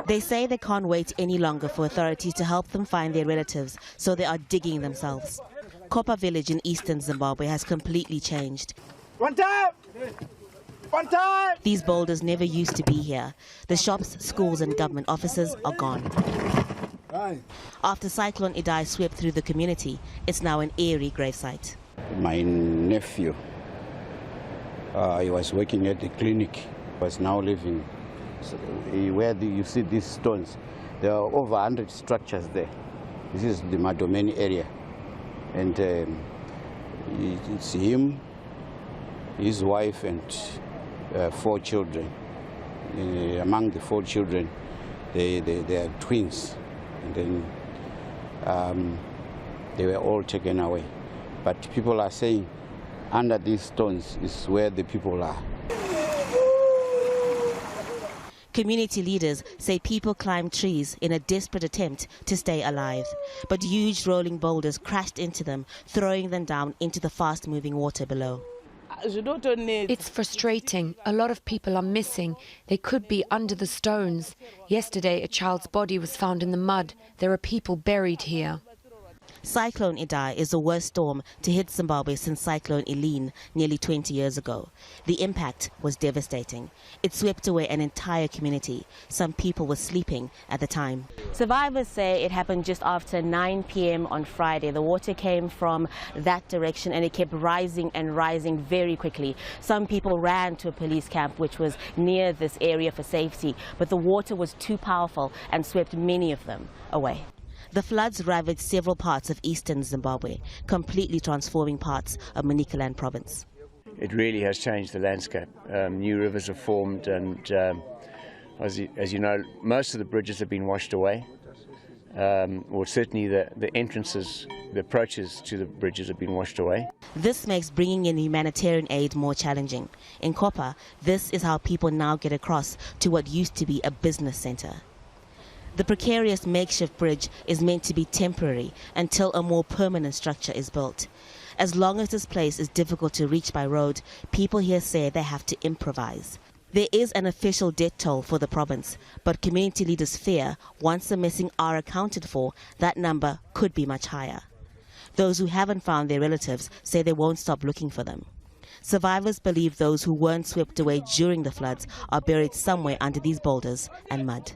They say they can't wait any longer for authorities to help them find their relatives, so they are digging themselves. Kopa village in eastern Zimbabwe has completely changed. One time! One time! These boulders never used to be here. The shops, schools and government offices are gone. After Cyclone Idai swept through the community, it's now an eerie gravesite. My nephew, he was working at the clinic, was now living where you see these stones. There are over 100 structures there. This is the Madomeni area. And it's him, his wife and 4 children. Among the 4 children, they are twins. And then they were all taken away. But people are saying under these stones is where the people are. Community leaders say people climbed trees in a desperate attempt to stay alive. But huge rolling boulders crashed into them, throwing them down into the fast-moving water below. It's frustrating. A lot of people are missing. They could be under the stones. Yesterday, a child's body was found in the mud. There are people buried here. Cyclone Idai is the worst storm to hit Zimbabwe since Cyclone Eileen nearly 20 years ago. The impact was devastating. It swept away an entire community. Some people were sleeping at the time. Survivors say it happened just after 9 p.m. on Friday. The water came from that direction and it kept rising and rising very quickly. Some people ran to a police camp which was near this area for safety, but the water was too powerful and swept many of them away. The floods ravaged several parts of eastern Zimbabwe, completely transforming parts of Manicaland province. It really has changed the landscape. New rivers have formed and, as you know, most of the bridges have been washed away. Or certainly the entrances, the approaches to the bridges have been washed away. This makes bringing in humanitarian aid more challenging. In Kopa, this is how people now get across to what used to be a business center. The precarious makeshift bridge is meant to be temporary until a more permanent structure is built. As long as this place is difficult to reach by road, people here say they have to improvise. There is an official death toll for the province, but community leaders fear once the missing are accounted for, that number could be much higher. Those who haven't found their relatives say they won't stop looking for them. Survivors believe those who weren't swept away during the floods are buried somewhere under these boulders and mud.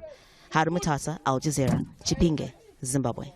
Haru Matasa, Al Jazeera, Chipinge, Zimbabwe.